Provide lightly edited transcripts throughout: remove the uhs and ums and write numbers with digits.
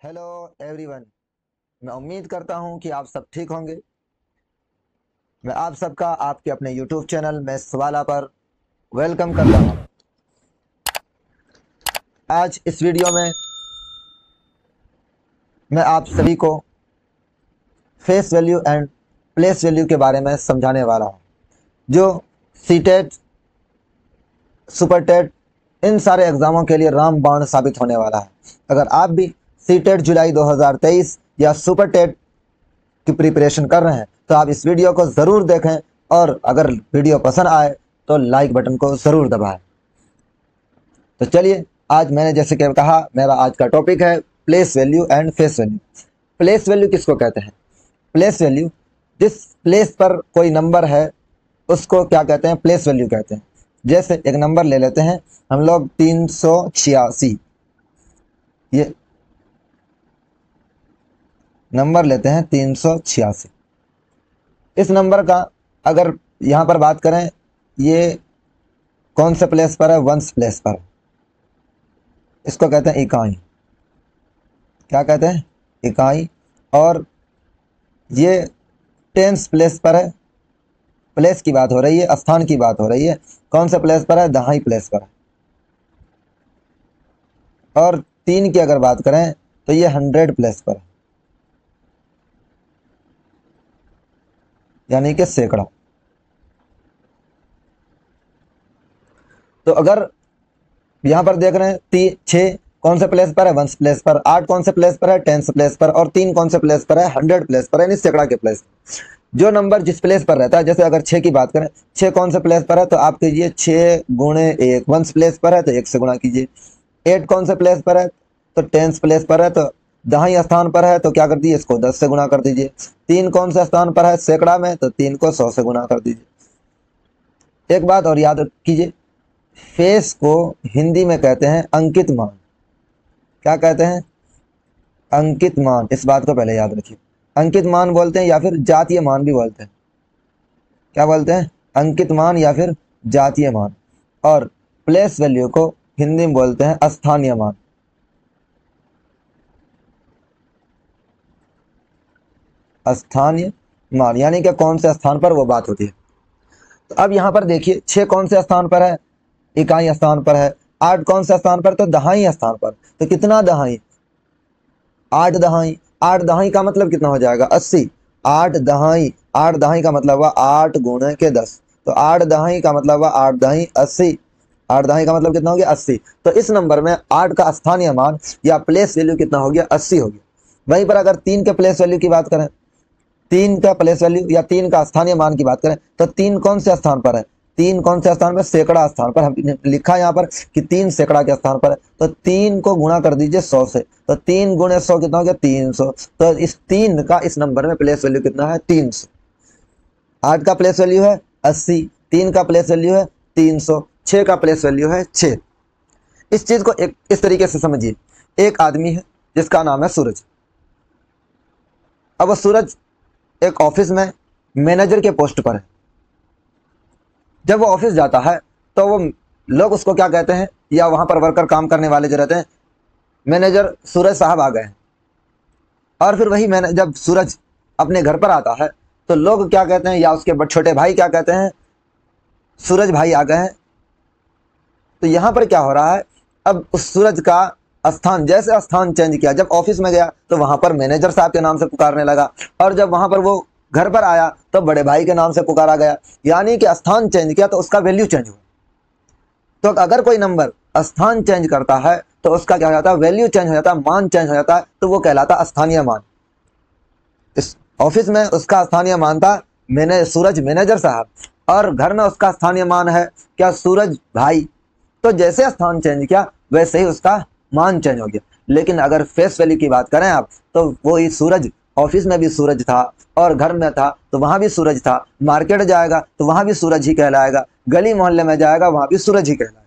Hello everyone. मैं उम्मीद करता हूं कि आप सब ठीक होंगे। मैं आप सबका आपके अपने यूट्यूब चैनल में सवाला पर वेलकम करता हूं। आज इस वीडियो में मैं आप सभी को face value and place value के बारे में समझाने वाला हूं, जो सीटेट, सुपर टेट, इन सारे एग्ज़ामों के लिए रामबाण साबित होने वाला है। अगर आप भी सीटेट जुलाई 2023 या सुपर टेट की प्रिपरेशन कर रहे हैं तो आप इस वीडियो को ज़रूर देखें, और अगर वीडियो पसंद आए तो लाइक बटन को ज़रूर दबाएं। तो चलिए, आज मैंने जैसे कि कहा, मेरा आज का टॉपिक है place value and face value. Place value किसको कहते हैं? प्लेस वैल्यू, जिस प्लेस पर कोई नंबर है उसको क्या कहते हैं? प्लेस वैल्यू कहते हैं। जैसे एक नंबर ले लेते हैं हम लोग 386, ये नंबर लेते हैं 386। इस नंबर का अगर यहाँ पर बात करें, ये कौन से प्लेस पर है? वंस प्लेस पर। इसको कहते हैं इकाई। क्या कहते हैं? इकाई। और ये टेंस प्लेस पर है। प्लेस की बात हो रही है, स्थान की बात हो रही है। कौन से प्लेस पर है? दहाई प्लेस पर है। और 3 की अगर बात करें तो ये 100 प्लेस पर है, यानी कि सैकड़ा। तो अगर यहाँ पर देख रहे हैं 6 कौन से प्लेस पर है? वंस प्लेस पर। 8 कौन से प्लेस पर है? टेंस प्लेस पर। और 3 कौन से प्लेस पर है? 100 प्लेस पर, यानी सैकड़ा के प्लेस। जो नंबर जिस प्लेस पर रहता है, जैसे अगर 6 की बात करें, 6 कौन से प्लेस पर है? तो आप कीजिए 6 गुणे 1। वंस प्लेस पर है तो 1 से गुणा कीजिए। 8 कौन से प्लेस पर है? तो टेंस प्लेस पर है, तो दहाई स्थान पर है, तो क्या कर दीजिए? इसको 10 से गुणा कर दीजिए। 3 कौन से स्थान पर है? सैकड़ा में, तो 3 को 100 से गुणा कर दीजिए। एक बात और याद कीजिए, फेस को हिंदी में कहते हैं अंकित मान। क्या कहते हैं? अंकित मान। इस बात को पहले याद रखिए। अंकित मान बोलते हैं या फिर जातीय मान भी बोलते हैं। क्या बोलते हैं? अंकित मान या फिर जातीय मान। और प्लेस वैल्यू को हिंदी में बोलते हैं स्थानीय मान। स्थानीय मान यानी कि कौन से स्थान पर वो बात होती है। तो अब यहाँ पर देखिए, 6 कौन से स्थान पर है? इकाई स्थान पर है। 8 कौन से स्थान पर? तो दहाई स्थान पर। तो कितना दहाई? 8 दहाई। 8 दहाई का मतलब कितना हो जाएगा? 80। 8 दहाई, 8 दहाई का मतलब हुआ 8 गुणे के 10। तो 8 दहाई का मतलब हुआ 8 दहाई 80। 8 दहाई का मतलब कितना हो गया? 80। तो इस नंबर में 8 का स्थानीय मान या प्लेस वैल्यू कितना हो गया? 80 हो गया। वहीं पर अगर 3 के प्लेस वैल्यू की बात करें, 3 का प्लेस वैल्यू या 3 का स्थानीय मान की बात करें, तो 3 कौन से स्थान पर है? 3 कौन से स्थान पर? सैकड़ा स्थान पर। हम लिखा है यहाँ पर कि 3 सैकड़ा के स्थान पर है, तो 3 को गुणा कर दीजिए 100 से। तो 3 गुणे 100 कितना हो गया? 300। तो इस 3 का इस नंबर में प्लेस वैल्यू कितना है? 300। 8 का प्लेस वैल्यू है 80, 3 का प्लेस वैल्यू है 300, 6 का प्लेस वैल्यू है 6। इस चीज को एक इस तरीके से समझिए। एक आदमी है जिसका नाम है सूरज। अब वो सूरज एक ऑफिस में मैनेजर के पोस्ट पर है। जब वो ऑफिस जाता है तो वो लोग उसको क्या कहते हैं, या वहां पर वर्कर काम करने वाले जो रहते हैं, मैनेजर सूरज साहब आ गए हैं। और फिर वही मैंने जब सूरज अपने घर पर आता है तो लोग क्या कहते हैं, या उसके छोटे भाई क्या कहते हैं? सूरज भाई आ गए हैं। तो यहां पर क्या हो रहा है, अब उस सूरज का स्थान, जैसे स्थान चेंज किया, जब ऑफिस में गया तो वहां पर मैनेजर साहब के नाम से पुकारने लगा, और जब वहां पर वो घर पर आया तो बड़े भाई के नाम से पुकारा गया। यानी कि स्थान चेंज किया तो उसका वैल्यू चेंज हुआ। तो अगर कोई नंबर स्थान चेंज करता है तो उसका क्या हो जाता है? वैल्यू चेंज हो जाता है, मान चेंज हो जाता है, तो वो कहलाता स्थानीय मान। इस ऑफिस में उसका स्थानीय मान था सूरज मैनेजर साहब, और घर में उसका स्थानीय मान है क्या? सूरज भाई। तो जैसे स्थान चेंज किया वैसे ही उसका मान चेंज हो गया। लेकिन अगर फेस वैल्यू की बात करें आप, तो वो ही सूरज ऑफिस में भी सूरज था, और घर में था तो वहां भी सूरज था, मार्केट जाएगा तो वहां भी सूरज ही कहलाएगा, गली मोहल्ले में जाएगा वहां भी सूरज ही कहलाएगा।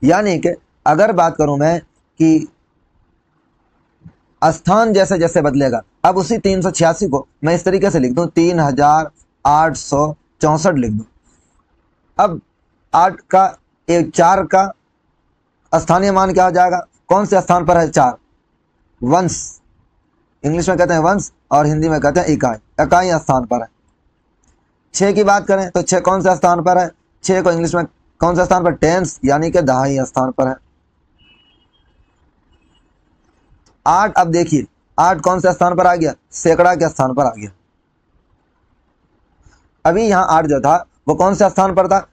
यानी कि अगर बात करूं मैं कि स्थान जैसे जैसे बदलेगा, अब उसी 386 को मैं इस तरीके से लिख दूं, 3864 लिख दूं। अब 8 का 4 का स्थानीय मान क्या हो जाएगा? कौन से स्थान पर है? 4। वंश, इंग्लिश में कहते हैं वंश और हिंदी में कहते हैं इकाई, इकाई स्थान पर है। 6 की बात करें तो 6 कौन से स्थान पर है? 6 को इंग्लिश में कौन से स्थान पर? टेंस यानी कि दहाई स्थान पर है। 8, अब देखिए 8 कौन से स्थान पर आ गया? सैकड़ा के स्थान पर आ गया। अभी यहाँ 8 जो था वो कौन से स्थान पर था?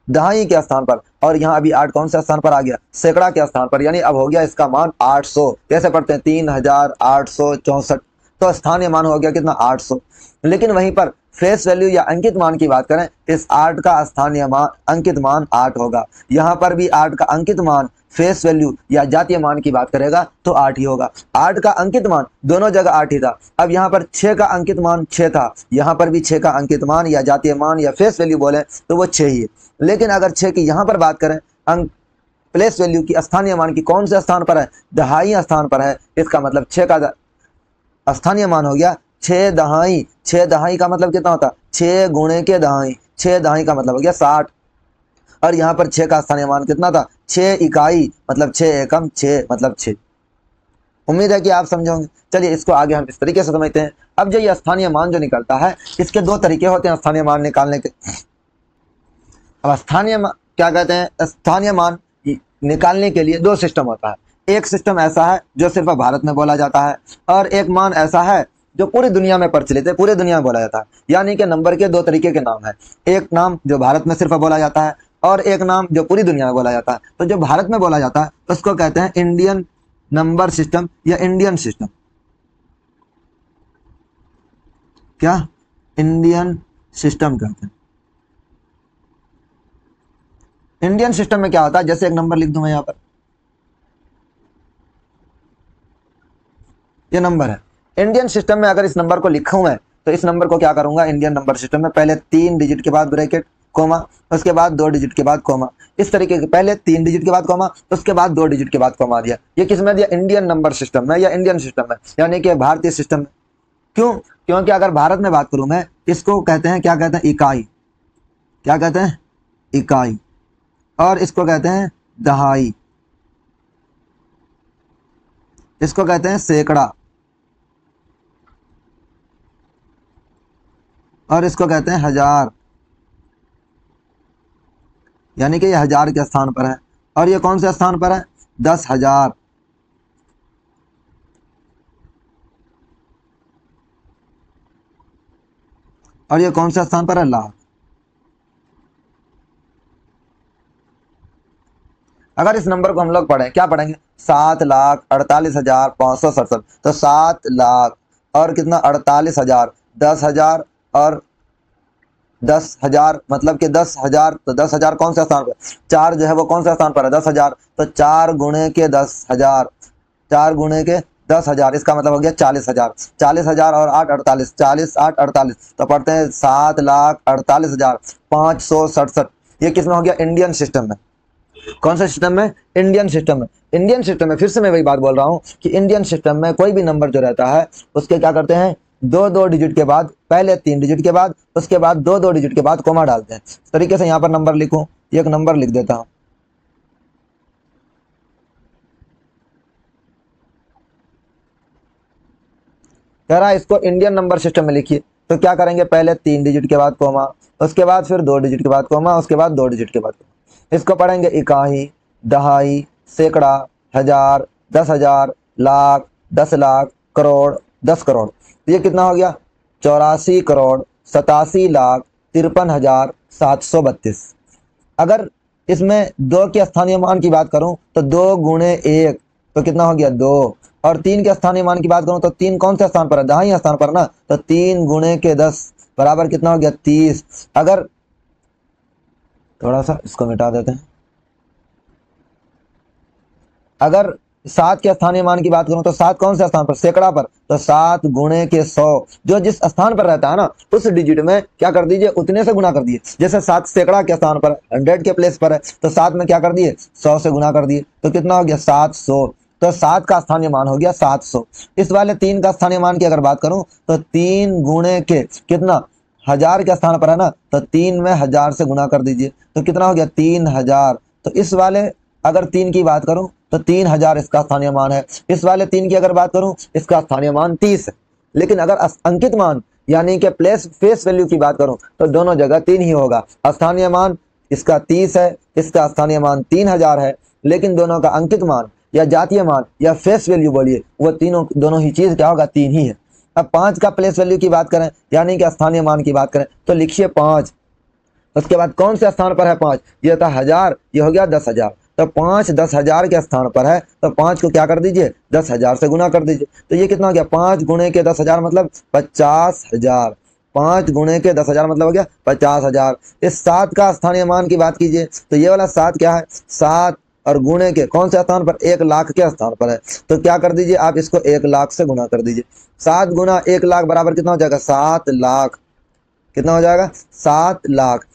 दहाई के स्थान पर। और यहाँ अभी 8 कौन से स्थान पर आ गया? सैकड़ा के स्थान पर। यानी अब हो गया इसका मान 800। कैसे पढ़ते हैं? 3864। तो स्थानीय मान हो गया कितना? 800। लेकिन वहीं पर फेस वैल्यू या अंकित मान की बात करें, इस 8 का स्थानीय मान अंकित मान 8 होगा। यहाँ पर भी 8 का अंकित मान फेस वैल्यू या जातीय मान की बात करेगा तो 8 ही होगा। 8 का अंकित मान दोनों जगह 8 ही था। अब यहाँ पर 6 का अंकित मान 6 था, यहाँ पर भी 6 का अंकित मान या जातीय मान या फेस वैल्यू बोले तो वो 6 ही है। लेकिन अगर 6 की यहाँ पर बात करें अंक प्लेस वैल्यू की, स्थानीय मान की, कौन से स्थान पर है? दहाई स्थान पर है। इसका मतलब 6 का स्थानीय मान हो गया 6 दहाई। 6 दहाई का मतलब कितना होता? 6 गुणे के दहाई। 6 दहाई का मतलब हो गया 60। और यहाँ पर 6 का स्थानीय मान कितना था? 6 इकाई, मतलब 6 एकम, 6 मतलब 6। उम्मीद है कि आप समझोगे। चलिए इसको आगे हम इस तरीके से समझते हैं। अब जो ये स्थानीय मान जो निकलता है, इसके 2 तरीके होते हैं स्थानीय मान निकालने के। अब स्थानीय क्या कहते हैं? स्थानीय मान निकालने के लिए 2 सिस्टम होता है। एक सिस्टम ऐसा है जो सिर्फ भारत में बोला जाता है, और एक मान ऐसा है जो पूरी दुनिया में प्रचलित है, पूरी दुनिया में बोला जाता है। यानी कि नंबर के 2 तरीके के नाम है। एक नाम जो भारत में सिर्फ बोला जाता है, और एक नाम जो पूरी दुनिया में बोला जाता है। तो जो भारत में बोला जाता है उसको कहते हैं इंडियन नंबर सिस्टम या इंडियन सिस्टम। क्या? इंडियन सिस्टम कहते हैं। इंडियन सिस्टम में क्या होता है? जैसे एक नंबर लिख दूं मैं यहाँ पर, ये नंबर है। इंडियन सिस्टम में अगर इस नंबर को लिखूं मैं, तो इस नंबर को क्या करूंगा? इंडियन नंबर सिस्टम में पहले 3 डिजिट के बाद ब्रैकेट, कोमा, उसके बाद 2 डिजिट के बाद कोमा। इस तरीके के पहले 3 डिजिट के बाद कोमा, उसके बाद 2 डिजिट के बाद कोमा दिया। ये किस में दिया? इंडियन नंबर सिस्टम में या इंडियन सिस्टम में, यानी कि भारतीय सिस्टम में। क्यों? क्योंकि अगर भारत में बात करूं मैं, इसको कहते हैं, क्या कहते हैं? इकाई। क्या कहते हैं? इकाई। और इसको कहते हैं दहाई, इसको कहते हैं सैकड़ा, और इसको कहते हैं हजार। यानी कि ये हजार के स्थान पर है। और ये कौन से स्थान पर है? 10,000। और ये कौन से स्थान पर है? लाख। अगर इस नंबर को हम लोग पढ़ें, क्या पढ़ेंगे? 7,48,567। तो 7 लाख और कितना? 48,000, 10,000 और 10,000, मतलब कि 10,000। तो 10,000 कौन सा स्थान पर? 4 जो है वो कौन सा स्थान पर है? 10,000। तो 4 गुणे के 10,000, 4 गुणे के 10,000, इसका मतलब हो गया 40,000। 40,000 और 8 48, 40 8 48, तो पढ़ते हैं 7,48,567। ये किस में हो गया? इंडियन सिस्टम में। कौन सा सिस्टम में? इंडियन सिस्टम में। इंडियन सिस्टम में फिर से मैं वही बात बोल रहा हूं कि इंडियन सिस्टम में कोई भी नंबर जो रहता है उसके क्या करते हैं? 2-2 डिजिट के बाद, पहले 3 डिजिट के बाद, उसके बाद 2-2 डिजिट के बाद कोमा डालते हैं। इस तरीके से यहाँ पर नंबर लिखूं, एक नंबर लिख देता हूं। कह रहा है इसको इंडियन नंबर सिस्टम में लिखिए। तो क्या करेंगे? पहले 3 डिजिट के बाद कोमा, उसके बाद फिर 2 डिजिट के बाद कोमा, उसके बाद 2 डिजिट के बाद कोमा। इसको पढ़ेंगे इकाई, दहाई, सैकड़ा, हजार, 10,000, लाख, 10 लाख, करोड़, 10 करोड़। तो ये कितना हो गया? 84 करोड़ 87 लाख 53,732। अगर इसमें 2 के स्थानीय मान की बात करूं तो 2 गुणे 1 तो कितना हो गया? 2। और 3 के स्थानीय मान की बात करूं तो 3 कौन सा स्थान पर है? दहाई स्थान पर ना। तो 3 गुणे के 10 बराबर कितना हो गया? 30। अगर थोड़ा सा इसको मिटा देते हैं। अगर 7 के स्थानीय मान की बात करूं तो 7 कौन से स्थान पर? सैकड़ा पर। तो 7 गुणे के 100, जो जिस स्थान पर रहता है ना उस डिजिट में क्या कर दीजिए? उतने से गुना कर दिए। जैसे 7 सैकड़ा के स्थान पर 100 के प्लेस पर है, तो 7 में क्या कर दिए? 100 से गुना कर दिए। तो कितना हो गया? 700। तो 7 का स्थानीय मान हो गया 700। इस वाले 3 का स्थानीय मान की अगर बात करूं तो 3 गुणे के कितना? 1000 के स्थान पर है ना, तो 3 में 1000 से गुना कर दीजिए। तो कितना हो गया? 3000। तो इस वाले अगर 3 की बात करूं तो 3000 इसका स्थानीय मान है। इस वाले 3 की अगर बात करूं, इसका स्थानीय मान 30 है। लेकिन अगर अंकित मान यानी कि प्लेस फेस वैल्यू की बात करूं तो दोनों जगह 3 ही होगा। स्थानीय मान इसका 30 है, इसका स्थानीय मान 3000 है, लेकिन दोनों का अंकित मान या जातीय मान या फेस वैल्यू बोलिए, वो तीनों दोनों ही चीज क्या होगा, 3 ही है। अब 5 का प्लेस वैल्यू की बात करें यानी कि स्थानीय मान की बात करें तो लिखिए 5। उसके बाद कौन से स्थान पर है 5, ये था 1000, ये हो गया 10,000। तो 5 10,000 के स्थान पर है, तो 5 को क्या कर दीजिए, 10,000 से गुना कर दीजिए। तो ये कितना हो गया, 5 गुणे के 10,000 मतलब 50,000। 5 गुणे के 10,000 मतलब हो गया 50,000। इस 7 का स्थानीय मान की बात कीजिए तो ये वाला 7 क्या है, 7 और गुणे के कौन से स्थान पर, 1 लाख के स्थान पर है। तो क्या कर दीजिए आप, इसको 1 लाख से गुना कर दीजिए। 7 गुना 1 लाख बराबर कितना हो जाएगा, 7 लाख। कितना हो जाएगा, 7 लाख।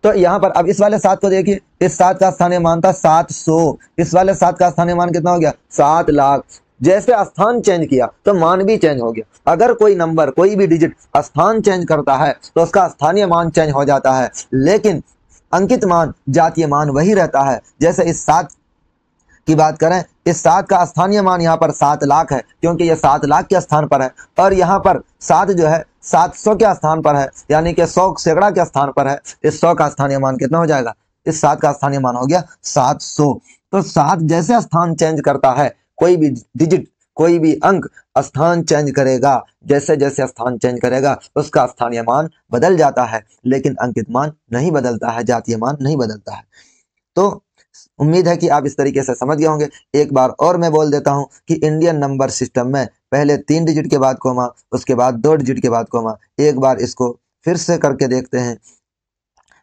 तो यहाँ पर अब इस वाले 7 को देखिए, इस 7 का स्थानीय मान था 700, इस वाले 7 का स्थानीय मान कितना हो गया, 7 लाख। जैसे स्थान चेंज किया तो मान भी चेंज हो गया। अगर कोई नंबर कोई भी डिजिट स्थान चेंज करता है तो उसका स्थानीय मान चेंज हो जाता है, लेकिन अंकित मान जातीय मान वही रहता है। जैसे इस 7 की बात करें, इस 7 का स्थानीय मान यहाँ पर 7 लाख है क्योंकि ये 7 लाख के स्थान पर है, और यहाँ पर 7 जो है 700 के स्थान पर है यानी कि 100 सैकड़ा के स्थान पर है। इस 100 का स्थानीय मान कितना हो जाएगा, इस 7 का स्थानीय मान हो गया 700। तो 7 जैसे स्थान चेंज करता है, कोई भी डिजिट कोई भी अंक स्थान चेंज करेगा, जैसे जैसे स्थान चेंज करेगा उसका स्थानीय मान बदल जाता है, लेकिन अंकित मान नहीं बदलता है, जातीय मान नहीं बदलता है। तो उम्मीद है कि आप इस तरीके से समझ गए होंगे। एक बार और मैं बोल देता हूं कि इंडियन नंबर सिस्टम में पहले 3 डिजिट के बाद कोमा, उसके बाद 2 डिजिट के बाद कोमा। एक बार इसको फिर से करके देखते हैं।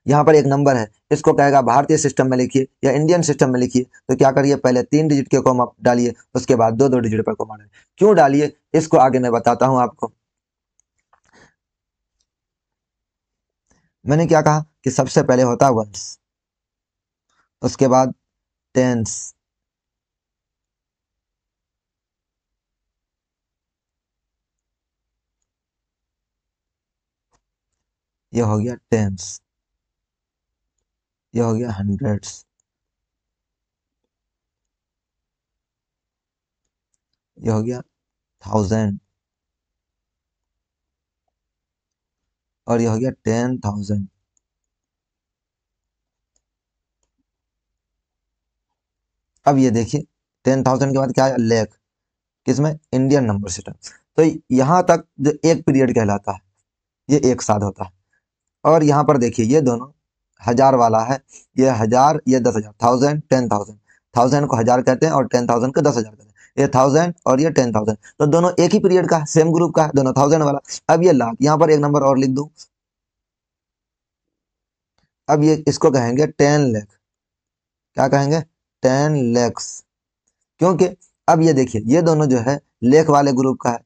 यहाँ पर एक नंबर है, इसको कहेगा भारतीय सिस्टम में लिखिए या इंडियन सिस्टम में लिखिए, तो क्या करिए, पहले 3 डिजिट के कोमा डालिए, उसके बाद 2 2 डिजिट पर कोमा डालिए। क्यों डालिए इसको आगे मैं बताता हूं आपको। मैंने क्या कहा कि सबसे पहले होता है वंस, उसके बाद टेंस, ये हो गया टेंस, ये हो गया हंड्रेड्स, ये हो गया थाउजेंड, और ये हो गया 10,000। अब ये देखिए 10,000 के बाद क्या है, लेख, किसमें, इंडियन नंबर सिस्टम। तो यहां तक जो एक पीरियड कहलाता है, ये एक साथ होता है। और यहाँ पर देखिए ये दोनों हजार वाला है, ये हजार, ये 10,000, 1000 10,000। 1000 को हजार कहते हैं और 10,000 को 10,000 कहते हैं। ये 1000 और ये 10,000, तो दोनों एक ही पीरियड का है, सेम ग्रुप का है, दोनों 1000 वाला। अब ये लाख, यहाँ पर एक नंबर और लिख दूं, अब ये इसको कहेंगे 10 लाख। क्या कहेंगे, 10 lakhs। क्योंकि अब ये देखिए ये दोनों जो है लेख वाले ग्रुप का है।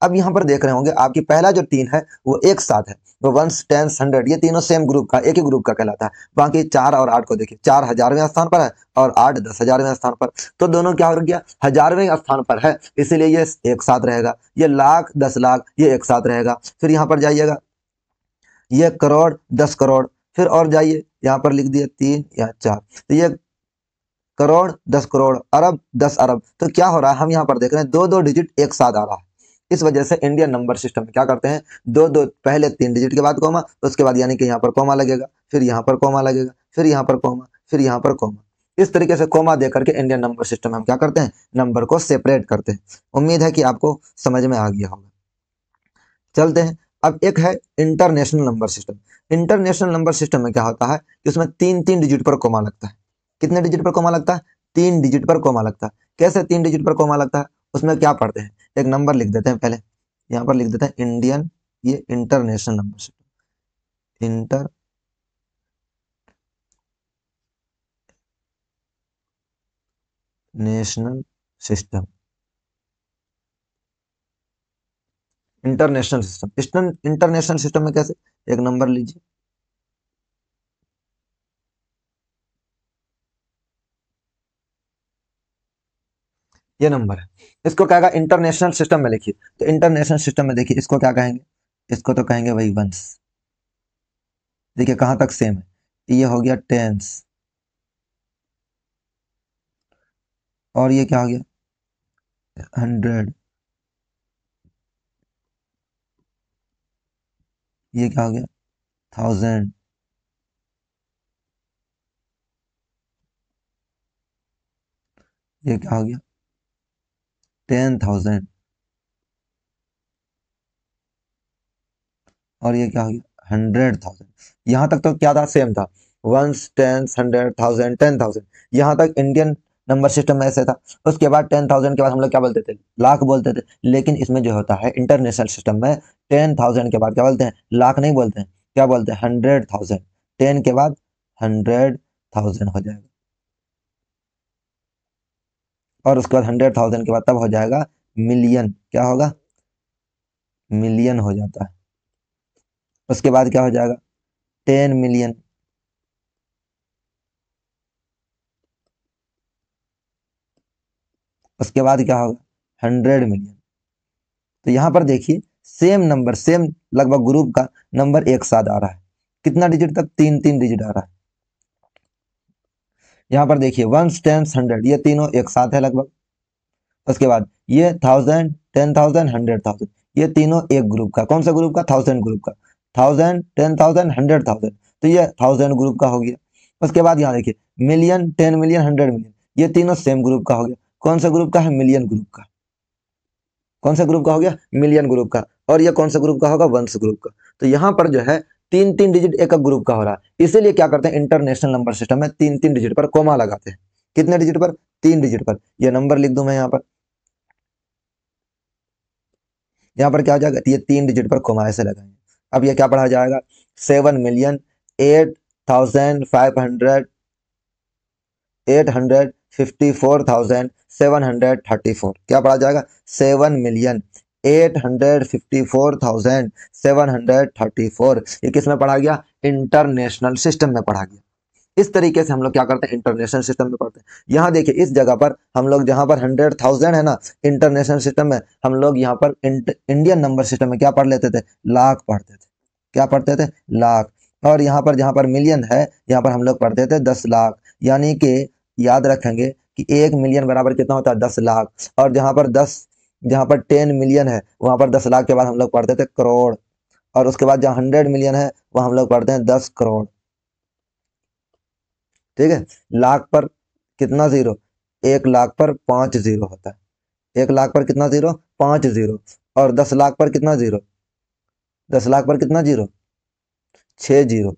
अब यहाँ पर देख रहे होंगे आपकी पहला जो 3 है वो एक साथ है, वो वंस, टेंस, 100, ये तीनों सेम ग्रुप का, एक ही ग्रुप का कहलाता है। बाकी 4 और 8 को देखिए, 4 1000वें स्थान पर है और 8 10,000वें स्थान पर। तो दोनों क्या हो गया, 1000वें स्थान पर है, इसीलिए ये एक साथ रहेगा। ये लाख 10 लाख ये एक साथ रहेगा। फिर यहाँ पर जाइएगा, ये करोड़ 10 करोड़, फिर और जाइए यहाँ पर लिख दिए 3 या 4, तो ये करोड़ 10 करोड़, अरब 10 अरब। तो क्या हो रहा है, हम यहाँ पर देख रहे हैं 2 2 डिजिट एक साथ आ रहा है। इस वजह से इंडियन नंबर सिस्टम में क्या करते हैं, 2 2 पहले 3 डिजिट के बाद कोमा, उसके बाद यानी कि यहाँ पर कोमा लगेगा, फिर यहाँ पर कोमा लगेगा, फिर यहाँ पर कोमा, फिर यहाँ पर कोमा। इस तरीके से कोमा दे करके इंडियन नंबर सिस्टम में हम क्या करते हैं, नंबर को सेपरेट करते हैं। उम्मीद है कि आपको समझ में आ गया होगा। चलते हैं, अब एक है international number system. International number system में क्या होता है कि उसमें 3 3 डिजिट पर कोमा लगता है। कितने डिजिट पर कोमा लगता है, 3 डिजिट पर कोमा लगता है। कैसे 3 डिजिट पर कोमा लगता है, उसमें क्या पढ़ते हैं, एक नंबर लिख देते हैं, पहले यहाँ पर लिख देते हैं इंडियन, ये international number system, international system, international system. International system में कैसे, एक नंबर लीजिए, ये नंबर है, इसको कहेगा इंटरनेशनल सिस्टम में लिखिए। तो इंटरनेशनल सिस्टम में देखिए इसको क्या कहेंगे, इसको तो कहेंगे वही वंस। देखिए कहां तक सेम है, ये हो गया टेंस, और ये क्या हो गया 100, ये क्या हो गया 1000, ये क्या हो गया 10,000, और ये क्या हो गया 100,000। यहाँ तक तो क्या था सेम था, वंस, टेंस, 100,000, 10,000, यहाँ तक इंडियन नंबर सिस्टम में ऐसे था। उसके बाद 10,000 के बाद हम लोग क्या बोलते थे, लाख बोलते थे। लेकिन इसमें जो होता है इंटरनेशनल सिस्टम में 10,000 के बाद क्या बोलते हैं, लाख नहीं बोलते हैं, क्या बोलते हैं 100,000। 10 के बाद 100,000 हो जाएगा, और उसके बाद 100,000 के बाद तब हो जाएगा मिलियन, क्या होगा मिलियन हो जाता है। उसके बाद क्या हो जाएगा 10 मिलियन, उसके बाद क्या होगा 100 मिलियन। तो यहाँ पर देखिए सेम नंबर, सेम लगभग ग्रुप का नंबर एक साथ आ रहा है। कितना डिजिट तक, तीन तीन डिजिट आ रहा है। यहाँ पर देखिए वंस, टेंस, 100, ये तीनों एक साथ है लगभग। उसके बाद ये 1000, 10,000, 100,000, ये तीनों एक ग्रुप का, कौन सा ग्रुप का, 1000 ग्रुप का। 1000, 10,000, 100,000, तो ये 1000 ग्रुप का हो गया। उसके बाद यहाँ देखिए मिलियन, 10 मिलियन, 100 मिलियन, ये तीनों सेम ग्रुप का हो गया। कौन सा ग्रुप का है, मिलियन ग्रुप का। कौन सा ग्रुप का हो गया, मिलियन ग्रुप का। और ये कौन सा ग्रुप का होगा, वंश ग्रुप का। तो यहाँ पर जो है तीन तीन डिजिट एक एक ग्रुप का हो रहा है। इसीलिए क्या करते हैं इंटरनेशनल नंबर सिस्टम में तीन तीन डिजिट पर कोमा लगाते हैं। कितने डिजिट पर, तीन डिजिट पर। ये नंबर लिख दूं मैं यहाँ पर, यहाँ पर क्या हो जाएगा, ये तीन डिजिट पर कोमा ऐसे लगाएंगे। अब ये क्या पढ़ा जाएगा, 7,08,500, 854,734, क्या पढ़ा जाएगा 7,0854,734। ये किस में पढ़ा गया, इंटरनेशनल सिस्टम में पढ़ा गया। इस तरीके से हम लोग क्या करते हैं इंटरनेशनल सिस्टम में पढ़ते हैं। यहाँ देखिए इस जगह पर हम लोग जहाँ पर 100,000 है ना, इंटरनेशनल सिस्टम में हम लोग यहाँ पर इंडियन नंबर सिस्टम में क्या पढ़ लेते थे, लाख पढ़ते थे। क्या पढ़ते थे, लाख। और यहाँ पर जहाँ पर मिलियन है, यहाँ पर हम लोग पढ़ते थे 10 लाख। यानी कि याद रखेंगे कि 1 मिलियन बराबर कितना होता है, 10 लाख। और जहाँ पर 10 मिलियन है, वहाँ पर 10 लाख के बाद हम लोग पढ़ते थे करोड़। और उसके बाद जहाँ 100 मिलियन है, वहाँ हम लोग पढ़ते हैं 10 करोड़। ठीक है, लाख पर कितना जीरो, 1 लाख पर 5 जीरो होता है। 1 लाख पर कितना जीरो, 5 जीरो। और 10 लाख पर कितना जीरो, 10 लाख पर कितना जीरो, 6 जीरो।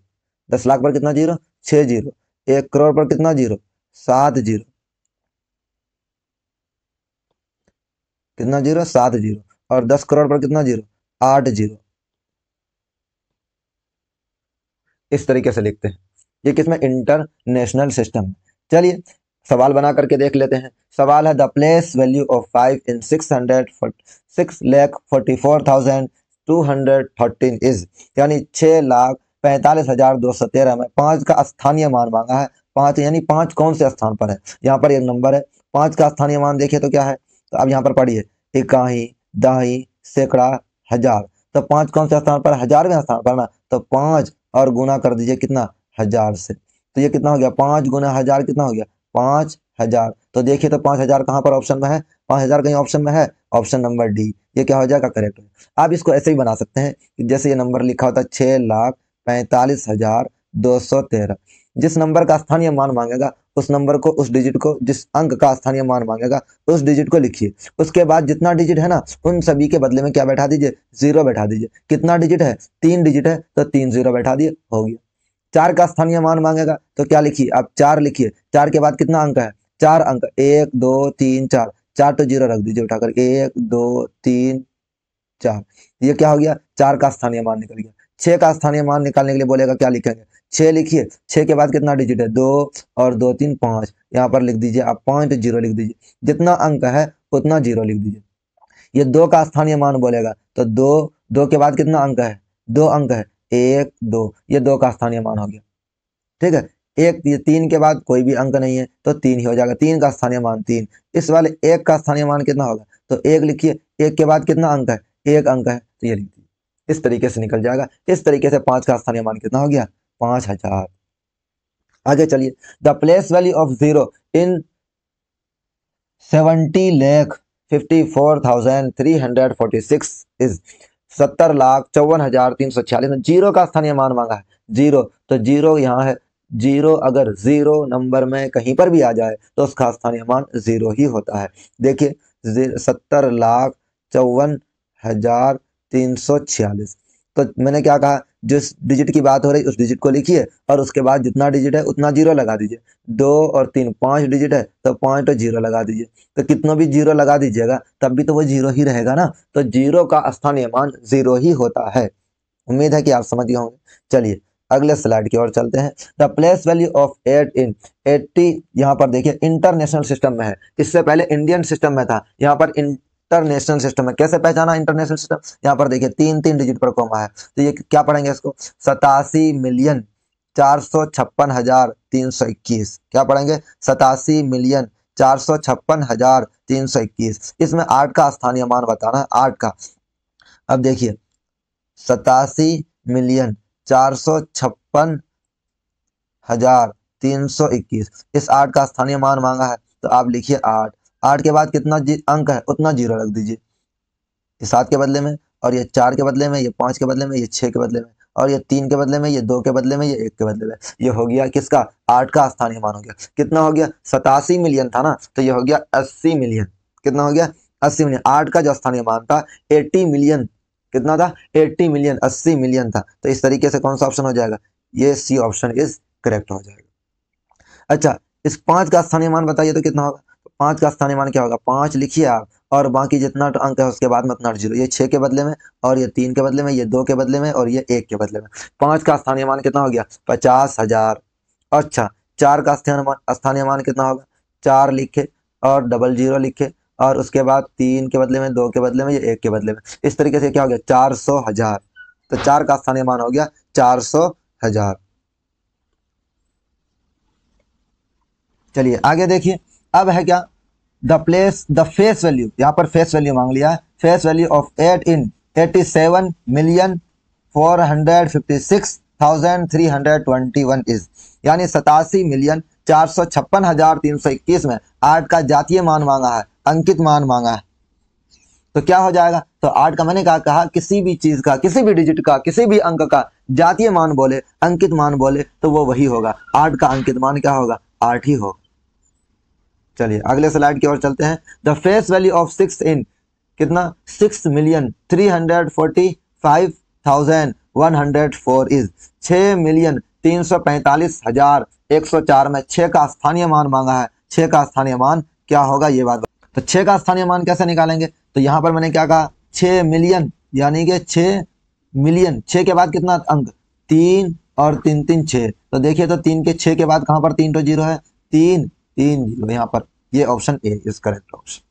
10 लाख पर कितना जीरो, 6 जीरो। 1 करोड़ पर कितना जीरो, 7 जीरो। कितना जीरो, 7 जीरो। और 10 करोड़ पर कितना जीरो, 8 जीरो। इस तरीके से लिखते हैं। ये किसमें, इंटरनेशनल सिस्टम में। चलिए सवाल बना करके देख लेते हैं। सवाल है the place value of 5 in 6,42,213 is, यानी 6,45,213 में 5 का स्थानीय मान मांगा है। 5 यानी 5 कौन से स्थान पर है, यहाँ पर एक नंबर है, 5 का स्थानीय मान देखिए तो क्या है। तो अब यहाँ पर पढ़िए, इकाई, दहाई, सैकड़ा, हजार। तो 5 कौन से स्थान पर, 1000वें स्थान पर ना। तो 5 और गुना कर दीजिए कितना, 1000 से। तो ये कितना हो गया, 5 गुना 1000 कितना हो गया, 5,000। तो देखिए तो 5,000 कहाँ पर ऑप्शन में है, 5,000 कहीं ऑप्शन में है, ऑप्शन नंबर डी। ये क्या हो जाएगा, करेक्ट। आप इसको ऐसे ही बना सकते हैं कि जैसे ये नंबर लिखा होता है 6,45,213। जिस नंबर का स्थानीय मान मांगेगा उस नंबर को, उस डिजिट को, जिस अंक का स्थानीय मान मांगेगा उस डिजिट को लिखिए। उसके बाद जितना डिजिट है ना, उन सभी के बदले में क्या बैठा दीजिए, जीरो बैठा दीजिए। कितना डिजिट है, 3 डिजिट है, तो 3 जीरो बैठा दिए, हो गया। 4 का स्थानीय मान मांगेगा तो क्या लिखिए, आप 4 लिखिए। 4 के बाद कितना अंक है, 4 अंक, 1 2 3 4। 4 तो जीरो रख दीजिए उठाकर, 1 2 3 4। ये क्या हो गया, 4 का स्थानीय मान निकल गया। 6 का स्थानीय मान निकालने के लिए बोलेगा, क्या लिखेंगे, 6 लिखिए। 6 के बाद कितना डिजिट है, 2, और 2 3 5। यहाँ पर लिख दीजिए आप 5 जीरो लिख दीजिए। जितना अंक है उतना जीरो लिख दीजिए। ये 2 का स्थानीय मान बोलेगा तो 2, 2 के बाद कितना अंक है, 2 अंक है, 1 2, ये 2 का स्थानीय मान हो गया। ठीक है, एक, ये 3 के बाद कोई भी अंक नहीं है तो 3 ही हो जाएगा। 3 का स्थानीय मान 3। इस वाले 1 का स्थानीय मान कितना होगा, तो 1 लिखिए। 1 के बाद कितना अंक है, 1 अंक है, तो ये लिख दीजिए। इस तरीके से निकल जाएगा। इस तरीके से 5 का स्थानीय मान कितना हो गया, 5,000। आगे चलिए, the place value of zero in 70,54,346 is 70,54,346। Zero का स्थानीय मान मांगा है, जीरो, तो जीरो यहाँ है, जीरो अगर जीरो नंबर में कहीं पर भी आ जाए तो उसका स्थानीय मान जीरो ही होता है। देखिए 70,54,346, तो मैंने क्या कहा, जिस डिजिट की बात हो रही उस डिजिट को लिखिए और उसके बाद जितना डिजिट है उतना जीरो लगा दीजिए। 2 और 3 5 डिजिट है तो 5 तो जीरो लगा दीजिए। तो कितना भी जीरो लगा दीजिएगा तब भी तो वो जीरो ही रहेगा ना, तो जीरो का स्थानीय मान जीरो ही होता है। उम्मीद है कि आप समझ गए होंगे। चलिए अगले स्लाइड की ओर चलते हैं। द प्लेस वैल्यू ऑफ 8 इन 80, यहाँ पर देखिए इंटरनेशनल सिस्टम में है, इससे पहले इंडियन सिस्टम में था, यहाँ पर इंटरनेशनल सिस्टम में। कैसे पहचाना इंटरनेशनल सिस्टम, यहाँ पर देखिए 3 डिजिट पर कॉमा है, तो ये क्या पढ़ेंगे इसको, 87,456,321। क्या पढ़ेंगे, 87,456,321। इसमें 8 का स्थानीय मान बताना है, 8 का। अब देखिए 87,456,321, इस 8 का स्थानीय मान मांगा है, तो आप लिखिए 8। 8 के बाद कितना अंक है उतना जीरो रख दीजिए, ये 7 के बदले में, और ये 4 के बदले में, ये 5 के बदले में, ये 6 के बदले में, और ये 3 के बदले में, ये 2 के बदले में, ये 1 के बदले में। ये हो गया किसका, 8 का स्थानीय मान हो गया। कितना हो गया, 87 मिलियन था ना, तो ये हो गया 80 मिलियन। कितना हो गया, 80 मिलियन। 8 का जो स्थानीय मान था 80 मिलियन, कितना था, 80 मिलियन, 80 मिलियन था। तो इस तरीके से कौन सा ऑप्शन हो जाएगा, ये सी ऑप्शन इज करेक्ट हो जाएगा। अच्छा, इस 5 का स्थानीय मान बताइए तो कितना होगा, तो 5 का स्थानीय मान क्या होगा, 5 लिखिए आप, और बाकी जितना अंक है उसके बाद में उतना जीरो, ये 6 के बदले में, और ये 3 के बदले में, ये 2 के बदले में, और ये 1 के बदले में। 5 का स्थानीय मान कितना हो गया, 50,000। अच्छा, 4 का स्थानीय मान कितना होगा, 4 लिखे और डबल जीरो लिखे, और उसके बाद 3 के बदले में, 2 के बदले में, ये 1 के बदले में। इस तरीके से क्या हो गया, 400,000। तो 4 का स्थानीय मान हो गया 400,000। चलिए आगे देखिए, अब है क्या, द फेस वैल्यू, यहाँ पर फेस वैल्यू मांग लिया है। Face value of 8 in 87,456,321 is, यानी 87,456,321 में 8 का जातीय मान मांगा है, अंकित मान मांगा है। तो क्या हो जाएगा, तो 8 का मैंने कहा किसी भी चीज का, किसी भी डिजिट का, किसी भी अंक का जातीय मान बोले, अंकित मान बोले तो वो वही होगा। 8 का अंकित मान क्या होगा, 8 ही होगा। चलिए अगले स्लाइड की ओर चलते हैं। द फेस वैल्यू ऑफ 6 इन कितना, 6,345,104 इज, 6,345,104 में 6 का स्थानीय मान मांगा है। 6 का स्थानीय मान क्या होगा ये बात, तो 6 का स्थानीय मान कैसे निकालेंगे, तो यहाँ पर मैंने क्या कहा, 6 मिलियन, यानी कि 6 मिलियन, 6 के बाद कितना अंक, 3 और 3 3 6, तो देखिए तो 3 के 6 के बाद कहाँ पर 3 तो जीरो है, 3 3 जीरो यहाँ पर, ये option A is correct option.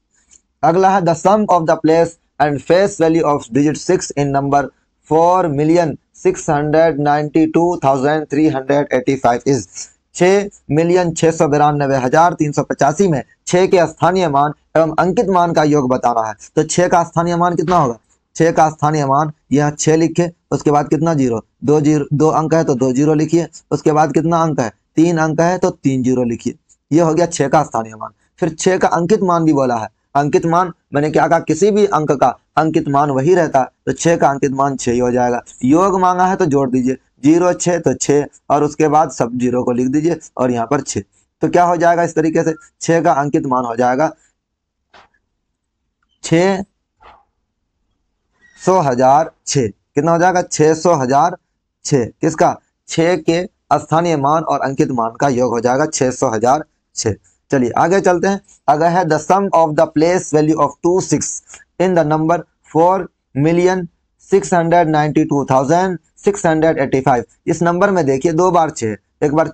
अगला है the sum of the place and face value of digit 6 in number 4,692,385 is, 6,692,385 में 6 के स्थानीय मान एवं अंकित मान का योग बताना है। तो 6 का स्थानीय मान कितना होगा, 6 का स्थानीय मान, यह 6 लिखे, उसके बाद कितना जीरो, 2 अंक है तो 2 जीरो लिखिए, उसके बाद कितना अंक है, 3 अंक है तो 3 जीरो लिखिए। ये हो गया 6 का स्थानीय मान। फिर 6 का अंकित मान भी बोला है। अंकित मान मैंने क्या कहा, किसी भी अंक का अंकित मान वही रहता है, तो 6 का अंकित मान 6 ही हो जाएगा। योग मांगा है तो जोड़ दीजिए, 0 6 तो 6, और उसके बाद सब जीरो को लिख दीजिए और यहाँ पर 6। तो क्या हो जाएगा, इस तरीके से 6 का अंकित मान हो जाएगा 600,006। कितना हो जाएगा, 600,006, किसका, 6 के स्थानीय मान और अंकित मान का योग हो जाएगा 600,006। चलिए आगे चलते हैं। अगर है the sum of the place value of 2 6 in the number 4,692,685। इस नंबर में देखिए 2 बार 6, एक बार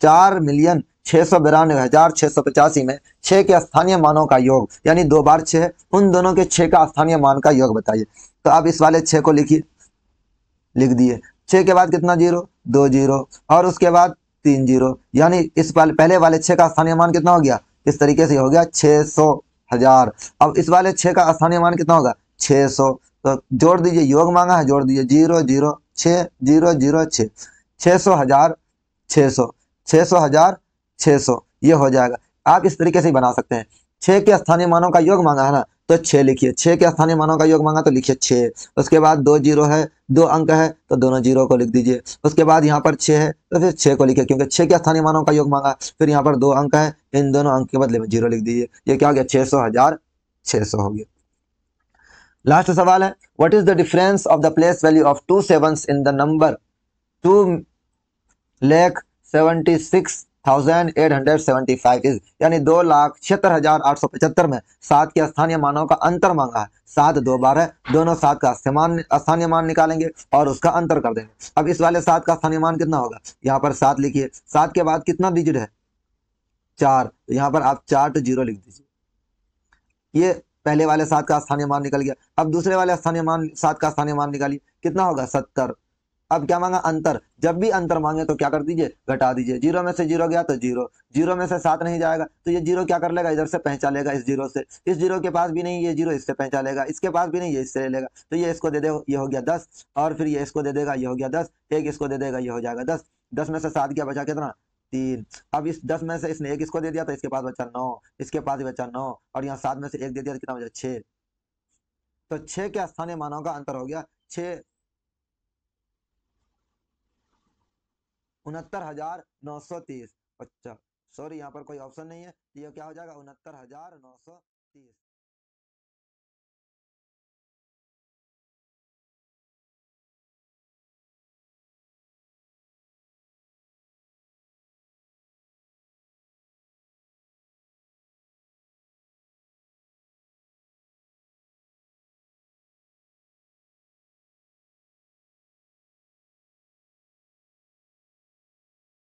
4,692,685 में 6 के स्थानीय मानों का योग, यानी 2 बार 6, उन दोनों के 6 का स्थानीय मान का योग बताइए। तो आप इस वाले 6 को लिखिए, लिख दिए, 6 के बाद कितना जीरो, 2 जीरो, और उसके बाद 3 जीरो, यानी इस वाले पहले वाले 6 का स्थानीय मान कितना हो गया, इस तरीके से हो गया 600,000। अब इस वाले 6 का स्थानीय मान कितना होगा, 600, तो जोड़ दीजिए, योग मांगा है जोड़ दीजिए, 0 0 6 0 0 6, 600,000 600, 600,000 600, ये हो जाएगा। आप इस तरीके से ही बना सकते हैं, 6 के स्थानीय मानों का योग मांगा है ना, तो 6 लिखिए, 6 के स्थानीय मानों का योग मांगा तो लिखिए 6। उसके बाद 2 जीरो है, 2 अंक है तो दोनों जीरो को लिख दीजिए। उसके बाद यहाँ पर 6 है तो फिर 6 को लिखिए, क्योंकि 6 के स्थानीय मानों का योग मांगा। फिर यहाँ पर 2 अंक है, इन दोनों अंक के बदले में जीरो लिख दीजिए। ये क्या हो गया, 600, 1000, 600 हो गया। लास्ट सवाल है, what is the difference of the place value of 2 sevens in the number 2,76,875 is, यानी 2,76,875 में 7 के स्थानीय मानों का अंतर मांगा है। 7 2 बार है, दोनों 7 का स्थानीय मान निकालेंगे और उसका अंतर कर देंगे। अब इस वाले 7 का स्थानीय मान कितना होगा, यहाँ पर 7 लिखिए। 7 के बाद कितना डिजिट है, 4, तो यहाँ पर आप 4 तो जीरो लिख दीजिए। ये पहले वाले 7 का स्थानीय मान निकल गया। अब दूसरे वाले स्थानीय मान 7 का स्थानीय मान निकालिए, कितना होगा, 70। अब क्या मांगा, अंतर। जब भी अंतर मांगे तो क्या कर दीजिए, घटा दीजिए। जीरो में से जीरो गया तो जीरो, जीरो में से 7 नहीं जाएगा तो ये जीरो क्या कर लेगा, इधर से पहचान लेगा इस जीरो से। इस जीरो के पास भी नहीं, ये जीरो इससे पहचान लेगा। इसके पास भी नहीं, ये इससे ले लेगा। तो ये इसको दे दे, ये हो गया 10, और फिर ये इसको दे देगा, ये हो गया 10, एक इसको दे देगा, ये हो जाएगा 10। 10 में से 7 क्या बचा, कितना, 3। अब इस 10 में से इसने एक इसको दे दिया तो इसके पास बचा 9, इसके पास भी बचा 9, और यहाँ 7 में से एक दे दिया तो कितना बचा, 6। तो 6 के स्थानीय मानों का अंतर हो गया 6, 69,930। अच्छा, सॉरी यहाँ पर कोई ऑप्शन नहीं है, ये क्या हो जाएगा, 69,930।